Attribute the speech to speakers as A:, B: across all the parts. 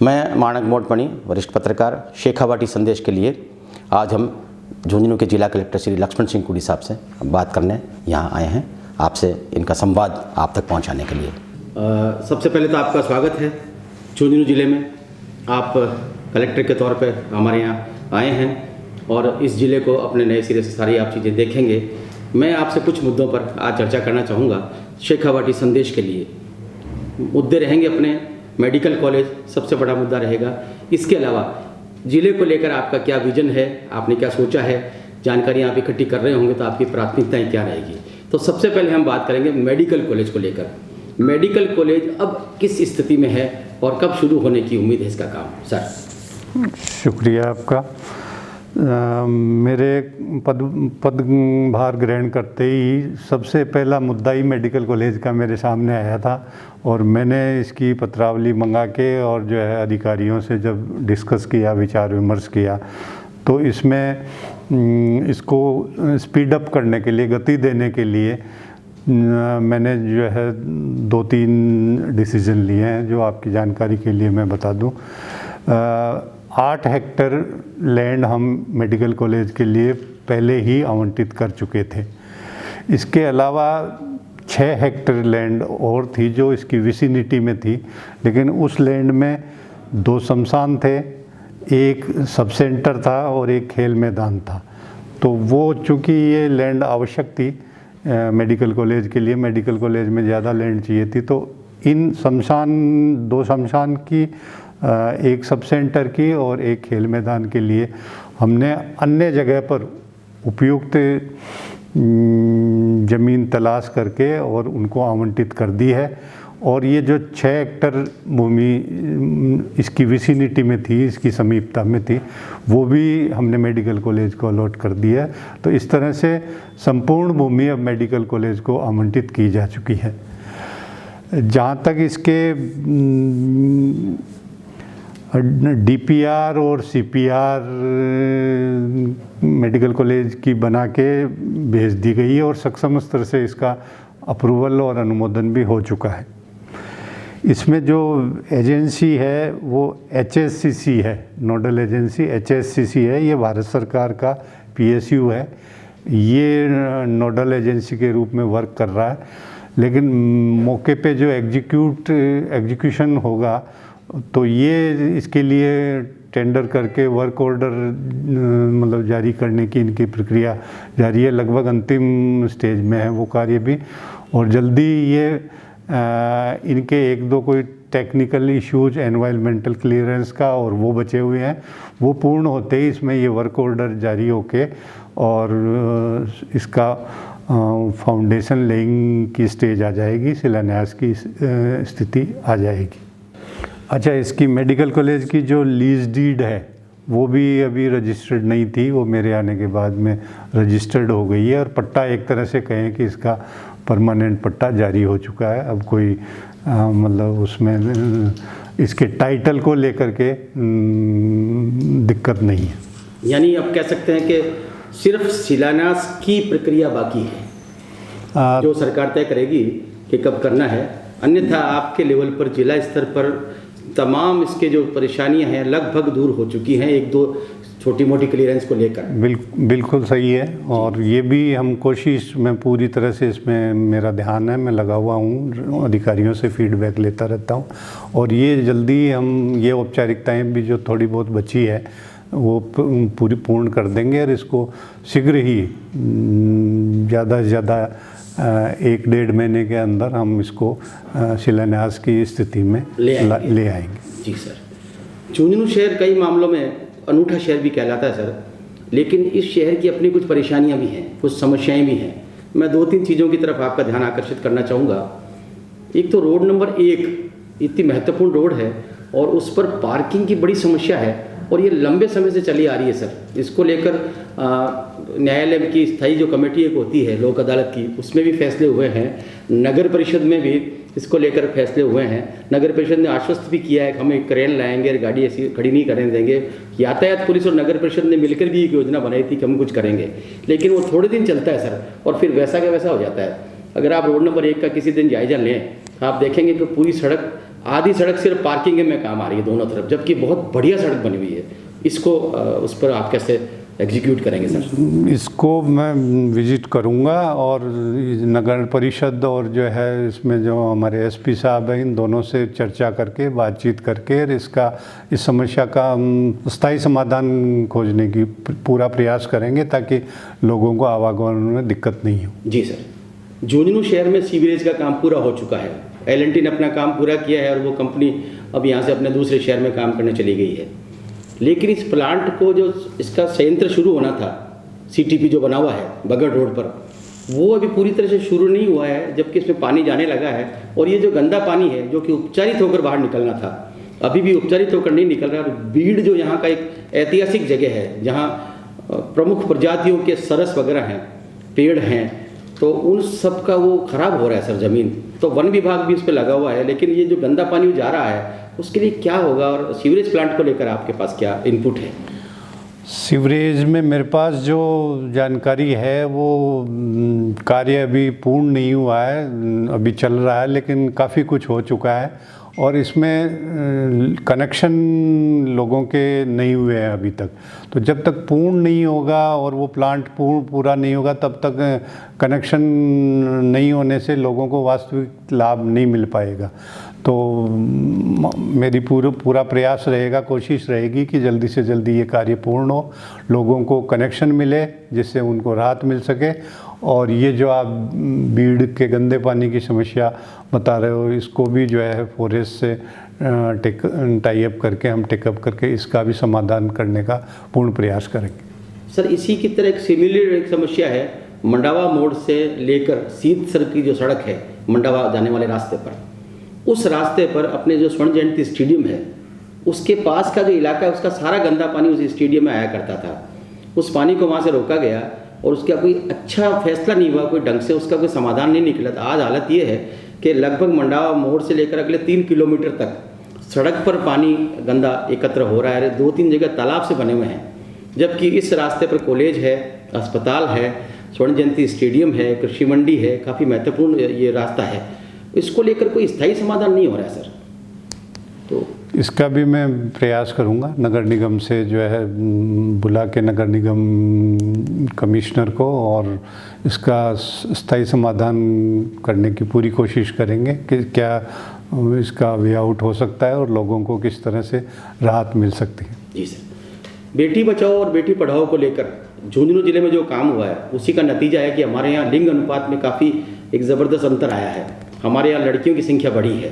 A: मैं माणक मोटमणि, वरिष्ठ पत्रकार, शेखावाटी संदेश के लिए आज हम झुंझुनू के जिला कलेक्टर श्री लक्ष्मण सिंह कुड़ी साहब से बात करने यहाँ आए हैं, आपसे इनका संवाद आप तक पहुँचाने के लिए। सबसे पहले तो आपका स्वागत है झुंझुनू जिले में। आप कलेक्टर के तौर पर हमारे यहाँ आए हैं और इस ज़िले को अपने नए सिरे से सारी आप चीज़ें देखेंगे। मैं आपसे कुछ मुद्दों पर आज चर्चा करना चाहूँगा। शेखावाटी संदेश के लिए मुद्दे रहेंगे अपने मेडिकल कॉलेज सबसे बड़ा मुद्दा रहेगा। इसके अलावा ज़िले को लेकर आपका क्या विजन है, आपने क्या सोचा है, जानकारी आप इकट्ठी कर रहे होंगे तो आपकी प्राथमिकताएं क्या रहेगी। तो सबसे पहले हम बात करेंगे मेडिकल कॉलेज को लेकर। मेडिकल कॉलेज अब किस स्थिति में है और कब शुरू होने की उम्मीद है इसका काम? सर
B: शुक्रिया आपका। मेरे पदभार ग्रहण करते ही सबसे पहला मुद्दा ही मेडिकल कॉलेज का मेरे सामने आया था और मैंने इसकी पत्रावली मंगा के और जो है अधिकारियों से जब डिस्कस किया, विचार विमर्श किया, तो इसमें इसको स्पीड अप करने के लिए, गति देने के लिए मैंने जो है 2-3 डिसीजन लिए हैं जो आपकी जानकारी के लिए मैं बता दूं। 8 हेक्टेयर लैंड हम मेडिकल कॉलेज के लिए पहले ही आवंटित कर चुके थे। इसके अलावा 6 हेक्टेयर लैंड और थी जो इसकी विसिनिटी में थी, लेकिन उस लैंड में 2 शमशान थे, एक सब सेंटर था और एक खेल मैदान था। तो वो चूँकि ये लैंड आवश्यक थी मेडिकल कॉलेज के लिए, मेडिकल कॉलेज में ज़्यादा लैंड चाहिए थी, तो इन शमशान 2 शमशान की, एक सब सेंटर की और एक खेल मैदान के लिए हमने अन्य जगह पर उपयुक्त ज़मीन तलाश करके और उनको आवंटित कर दी है। और ये जो 6 हेक्टेयर भूमि इसकी विसिनिटी में थी, इसकी समीपता में थी, वो भी हमने मेडिकल कॉलेज को अलॉट कर दिया है। तो इस तरह से संपूर्ण भूमि अब मेडिकल कॉलेज को आवंटित की जा चुकी है। जहाँ तक इसके डीपीआर और सीपीआर मेडिकल कॉलेज की बना के भेज दी गई है और सक्षम स्तर से इसका अप्रूवल और अनुमोदन भी हो चुका है। इसमें जो एजेंसी है वो HSCC है, नोडल एजेंसी HSCC है। ये भारत सरकार का PSU है, ये नोडल एजेंसी के रूप में वर्क कर रहा है। लेकिन मौके पे जो एग्जीक्यूशन होगा तो ये इसके लिए टेंडर करके वर्क ऑर्डर मतलब जारी करने की इनकी प्रक्रिया जारी है, लगभग अंतिम स्टेज में है वो कार्य भी। और जल्दी ये इनके 1-2 कोई टेक्निकल इश्यूज एनवायरमेंटल क्लियरेंस का और वो बचे हुए हैं, वो पूर्ण होते ही इसमें ये वर्क ऑर्डर जारी होके और इसका फाउंडेशन लेइंग की स्टेज आ जाएगी, शिलान्यास की स्थिति आ जाएगी। अच्छा, इसकी मेडिकल कॉलेज की जो लीज डीड है वो भी अभी रजिस्टर्ड नहीं थी, वो मेरे आने के बाद में रजिस्टर्ड हो गई है और पट्टा एक तरह से कहें कि इसका परमानेंट पट्टा जारी हो चुका है। अब कोई मतलब उसमें इसके टाइटल को लेकर के दिक्कत नहीं है।
A: यानी आप कह सकते हैं कि सिर्फ शिलान्यास की प्रक्रिया बाकी है जो सरकार तय करेगी कि कब करना है। अन्यथा आपके लेवल पर, जिला स्तर पर तमाम इसके जो परेशानियां हैं लगभग दूर हो चुकी हैं, 1-2 छोटी मोटी क्लियरेंस को लेकर।
B: बिल्कुल सही है। और ये भी हम कोशिश में पूरी तरह से इसमें मेरा ध्यान है, मैं लगा हुआ हूँ, अधिकारियों से फीडबैक लेता रहता हूँ और ये जल्दी हम ये औपचारिकताएं भी जो थोड़ी बहुत बची है वो पूरी पूर्ण कर देंगे और इसको शीघ्र ही ज़्यादा से ज़्यादा 1-1.5 महीने के अंदर हम इसको शिलान्यास की स्थिति में ले आएंगे।
A: जी सर। झुंझुनू शहर कई मामलों में अनूठा शहर भी कहलाता है सर, लेकिन इस शहर की अपनी कुछ परेशानियां भी हैं, कुछ समस्याएं भी हैं। मैं 2-3 चीज़ों की तरफ आपका ध्यान आकर्षित करना चाहूँगा। एक तो रोड नंबर 1 इतनी महत्वपूर्ण रोड है और उस पर पार्किंग की बड़ी समस्या है और ये लंबे समय से चली आ रही है सर। इसको लेकर न्यायालय की स्थायी जो कमेटी एक होती है लोक अदालत की, उसमें भी फैसले हुए हैं, नगर परिषद में भी इसको लेकर फैसले हुए हैं। नगर परिषद ने आश्वस्त भी किया है कि हम एक क्रेन लाएंगे, गाड़ी ऐसी खड़ी नहीं करने देंगे। यातायात पुलिस और नगर परिषद ने मिलकर भी एक योजना बनाई थी कि हम कुछ करेंगे, लेकिन वो थोड़े दिन चलता है सर और फिर वैसा का वैसा हो जाता है। अगर आप रोड नंबर 1 का किसी दिन जायजा लें, आप देखेंगे कि पूरी सड़क आधी सड़क सिर्फ पार्किंग में काम आ रही है दोनों तरफ, जबकि बहुत बढ़िया सड़क बनी हुई है। इसको उस पर आप कैसे एग्जीक्यूट करेंगे सर?
B: इसको मैं विजिट करूंगा और नगर परिषद और जो है इसमें जो हमारे एसपी साहब हैं, इन दोनों से चर्चा करके, बातचीत करके इस समस्या का स्थायी समाधान खोजने की पूरा प्रयास करेंगे, ताकि लोगों को आवागमन में दिक्कत नहीं हो।
A: जी सर, झुंझुनू शहर में सीवरेज का काम पूरा हो चुका है। L&T ने अपना काम पूरा किया है और वो कंपनी अब यहाँ से अपने दूसरे शहर में काम करने चली गई है। लेकिन इस प्लांट को जो इसका संयंत्र शुरू होना था, CTP जो बना हुआ है बगड़ रोड पर, वो अभी पूरी तरह से शुरू नहीं हुआ है, जबकि इसमें पानी जाने लगा है। और ये जो गंदा पानी है जो कि उपचारित होकर बाहर निकलना था, अभी भी उपचारित होकर नहीं निकल रहा। बीड़ जो यहाँ का एक ऐतिहासिक जगह है, जहाँ प्रमुख प्रजातियों के सरस वगैरह हैं, पेड़ हैं, तो उन सब का वो खराब हो रहा है सर ज़मीन। तो वन विभाग भी उस पर लगा हुआ है, लेकिन ये जो गंदा पानी जा रहा है उसके लिए क्या होगा, और सीवरेज प्लांट को लेकर आपके पास क्या इनपुट है?
B: सीवरेज में मेरे पास जो जानकारी है वो कार्य अभी पूर्ण नहीं हुआ है, अभी चल रहा है, लेकिन काफ़ी कुछ हो चुका है और इसमें कनेक्शन लोगों के नहीं हुए हैं अभी तक। तो जब तक पूर्ण नहीं होगा और वो प्लांट पूरा नहीं होगा, तब तक कनेक्शन नहीं होने से लोगों को वास्तविक लाभ नहीं मिल पाएगा। तो मेरी पूरा प्रयास रहेगा, कोशिश रहेगी कि जल्दी से जल्दी ये कार्य पूर्ण हो, लोगों को कनेक्शन मिले जिससे उनको राहत मिल सके। और ये जो आप बीड़ के गंदे पानी की समस्या बता रहे हो, इसको भी जो है फॉरेस्ट से टाई अप करके, हम टेकअप करके इसका भी समाधान करने का पूर्ण प्रयास करेंगे।
A: सर, इसी की तरह एक सिमिलर एक समस्या है मंडावा मोड़ से लेकर सीतसर की जो सड़क है मंडावा जाने वाले रास्ते पर, उस रास्ते पर अपने जो स्वर्ण जयंती स्टेडियम है उसके पास का जो इलाका है, उसका सारा गंदा पानी उस स्टेडियम में आया करता था। उस पानी को वहाँ से रोका गया और उसका कोई अच्छा फैसला नहीं हुआ, कोई ढंग से उसका कोई समाधान नहीं निकला। तो आज हालत ये है कि लगभग मंडावा मोड़ से लेकर अगले 3 किलोमीटर तक सड़क पर पानी गंदा एकत्र हो रहा है। 2-3 जगह तालाब से बने हुए हैं, जबकि इस रास्ते पर कॉलेज है, अस्पताल है, स्वर्ण जयंती स्टेडियम है, कृषि मंडी है, काफ़ी महत्वपूर्ण ये रास्ता है। इसको लेकर कोई स्थायी समाधान नहीं हो रहा है सर। तो
B: इसका भी मैं प्रयास करूंगा, नगर निगम से जो है बुला के नगर निगम कमिश्नर को, और इसका स्थायी समाधान करने की पूरी कोशिश करेंगे कि क्या इसका वे आउट हो सकता है और लोगों को किस तरह से राहत मिल सकती है।
A: जी सर, बेटी बचाओ और बेटी पढ़ाओ को लेकर झुंझुनू जिले में जो काम हुआ है उसी का नतीजा है कि हमारे यहाँ लिंग अनुपात में काफ़ी एक ज़बरदस्त अंतर आया है। हमारे यहाँ लड़कियों की संख्या बढ़ी है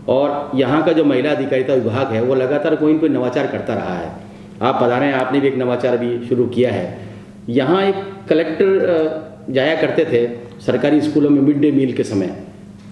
A: और यहाँ का जो महिला अधिकारिता विभाग है वो लगातार कोई न कोई नवाचार करता रहा है। आप बता रहे हैं, आपने भी एक नवाचार भी शुरू किया है। यहाँ एक कलेक्टर जाया करते थे सरकारी स्कूलों में मिड डे मील के समय,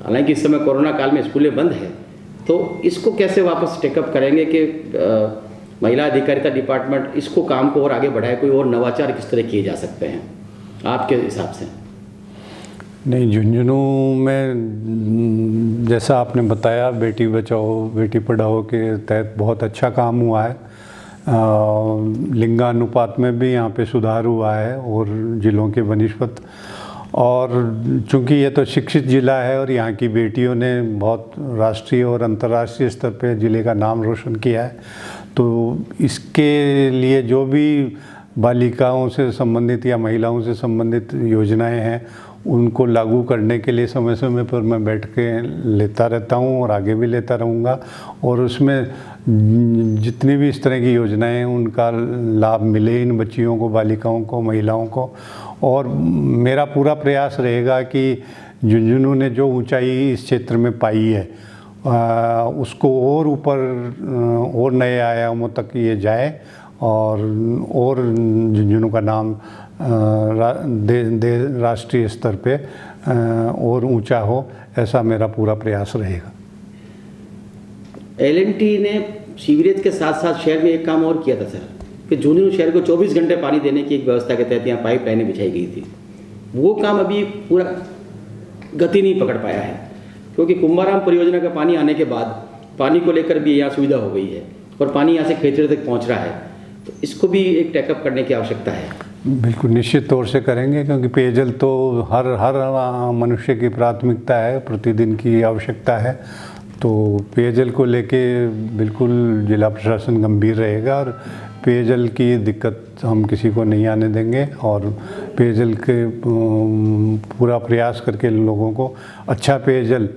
A: हालांकि इस समय कोरोना काल में स्कूलें बंद हैं। तो इसको कैसे वापस टेकअप करेंगे कि महिला अधिकारिता डिपार्टमेंट इसको काम को और आगे बढ़ाए? कोई और नवाचार किस तरह किए जा सकते हैं आपके हिसाब से?
B: नहीं, झुंझुनू में जैसा आपने बताया, बेटी बचाओ बेटी पढ़ाओ के तहत बहुत अच्छा काम हुआ है। लिंगानुपात में भी यहाँ पे सुधार हुआ है और जिलों के बनिस्पत। और चूंकि ये तो शिक्षित ज़िला है और यहाँ की बेटियों ने बहुत राष्ट्रीय और अंतर्राष्ट्रीय स्तर पे ज़िले का नाम रोशन किया है, तो इसके लिए जो भी बालिकाओं से संबंधित या महिलाओं से संबंधित योजनाएं हैं उनको लागू करने के लिए समय समय पर मैं बैठ के लेता रहता हूं और आगे भी लेता रहूंगा। और उसमें जितनी भी इस तरह की योजनाएं हैं उनका लाभ मिले इन बच्चियों को, बालिकाओं को, महिलाओं को। और मेरा पूरा प्रयास रहेगा कि झुंझुनू ने जो ऊंचाई इस क्षेत्र में पाई है उसको और ऊपर और नए आयामों तक ये जाए और झुंझुनू का नाम राष्ट्रीय स्तर पे और ऊंचा हो, ऐसा मेरा पूरा प्रयास रहेगा।
A: L&T ने सीवरेज के साथ साथ शहर में एक काम और किया था सर, कि झुंझुनू शहर को 24 घंटे पानी देने की एक व्यवस्था के तहत यहाँ पाइपलाइनें बिछाई गई थी। वो काम अभी पूरा गति नहीं पकड़ पाया है, क्योंकि कुंभाराम परियोजना का पानी आने के बाद पानी को लेकर भी यहाँ सुविधा हो गई है और पानी यहाँ से खेतड़े तक पहुँच रहा है। तो इसको भी एक टैकअप करने की आवश्यकता है।
B: बिल्कुल निश्चित तौर से करेंगे, क्योंकि पेयजल तो हर मनुष्य की प्राथमिकता है, प्रतिदिन की आवश्यकता है। तो पेयजल को लेके बिल्कुल जिला प्रशासन गंभीर रहेगा और पेयजल की दिक्कत हम किसी को नहीं आने देंगे और पेयजल के पूरा प्रयास करके लोगों को अच्छा पेयजल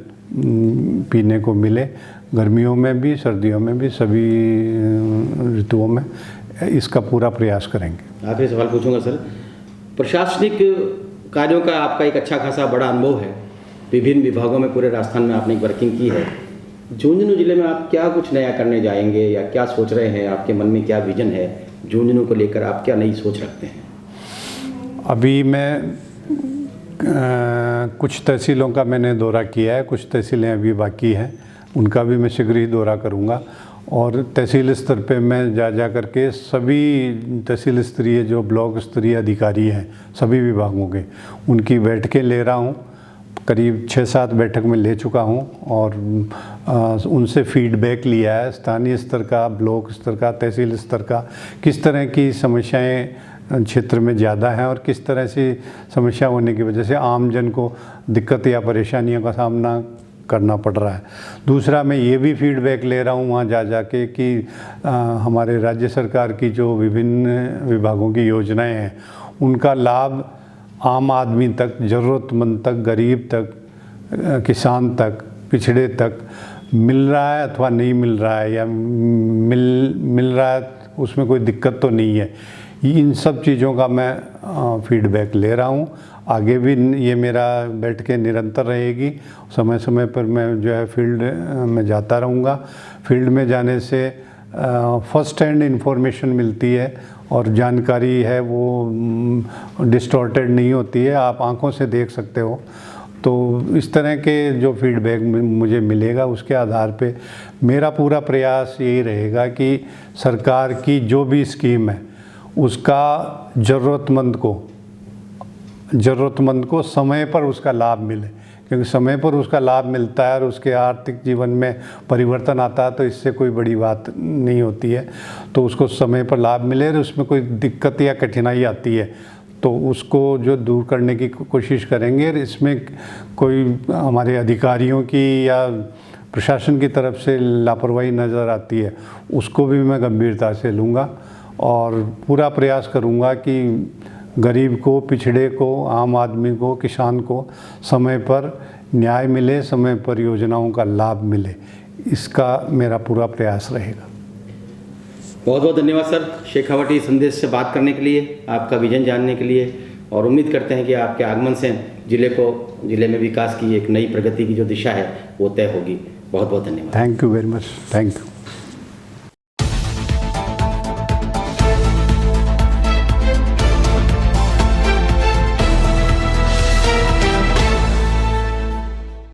B: पीने को मिले, गर्मियों में भी सर्दियों में भी सभी ऋतुओं में इसका पूरा प्रयास करेंगे।
A: आखिरी सवाल पूछूंगा सर, प्रशासनिक कार्यों का आपका एक अच्छा खासा बड़ा अनुभव है, विभिन्न विभागों में पूरे राजस्थान में आपने वर्किंग की है। झुंझुनू जिले में आप क्या कुछ नया करने जाएंगे या क्या सोच रहे हैं, आपके मन में क्या विजन है झुंझुनू को लेकर, आप क्या नई सोच रखते हैं?
B: अभी मैं कुछ तहसीलों का मैंने दौरा किया है, कुछ तहसीलें अभी बाकी हैं, उनका भी मैं शीघ्र ही दौरा करूंगा और तहसील स्तर पे मैं जा कर के सभी तहसील स्तरीय जो ब्लॉक स्तरीय अधिकारी हैं सभी विभागों के, उनकी बैठकें ले रहा हूं, करीब 6-7 बैठक में ले चुका हूं और उनसे फीडबैक लिया है, स्थानीय स्तर का, ब्लॉक स्तर का, तहसील स्तर का, किस तरह की समस्याएं क्षेत्र में ज़्यादा हैं और किस तरह से समस्या होने की वजह से आम जन को दिक्कत या परेशानियों का सामना करना पड़ रहा है। दूसरा, मैं ये भी फीडबैक ले रहा हूँ वहाँ जा के कि हमारे राज्य सरकार की जो विभिन्न विभागों की योजनाएं हैं उनका लाभ आम आदमी तक, ज़रूरतमंद तक, गरीब तक, किसान तक, पिछड़े तक मिल रहा है अथवा नहीं मिल रहा है या मिल रहा है उसमें कोई दिक्कत तो नहीं है। इन सब चीज़ों का मैं फीडबैक ले रहा हूँ। आगे भी ये मेरा बैठकें निरंतर रहेगी, समय समय पर मैं जो है फील्ड में जाता रहूँगा। फील्ड में जाने से फर्स्ट हैंड इन्फॉर्मेशन मिलती है और जानकारी है वो डिस्टॉर्टेड नहीं होती है, आप आंखों से देख सकते हो। तो इस तरह के जो फीडबैक मुझे मिलेगा उसके आधार पे मेरा पूरा प्रयास यही रहेगा कि सरकार की जो भी स्कीम है उसका ज़रूरतमंद को समय पर उसका लाभ मिले, क्योंकि समय पर उसका लाभ मिलता है और उसके आर्थिक जीवन में परिवर्तन आता है तो इससे कोई बड़ी बात नहीं होती है। तो उसको समय पर लाभ मिले और उसमें कोई दिक्कत या कठिनाई आती है तो उसको जो दूर करने की कोशिश करेंगे। और इसमें कोई हमारे अधिकारियों की या प्रशासन की तरफ से लापरवाही नज़र आती है उसको भी मैं गंभीरता से लूँगा और पूरा प्रयास करूँगा कि गरीब को, पिछड़े को, आम आदमी को, किसान को समय पर न्याय मिले, समय पर योजनाओं का लाभ मिले, इसका मेरा पूरा प्रयास रहेगा।
A: बहुत बहुत धन्यवाद सर, शेखावाटी संदेश से बात करने के लिए, आपका विजन जानने के लिए, और उम्मीद करते हैं कि आपके आगमन से जिले में विकास की एक नई प्रगति की जो दिशा है वो तय होगी। बहुत बहुत धन्यवाद।
B: Thank you very much. Thank you.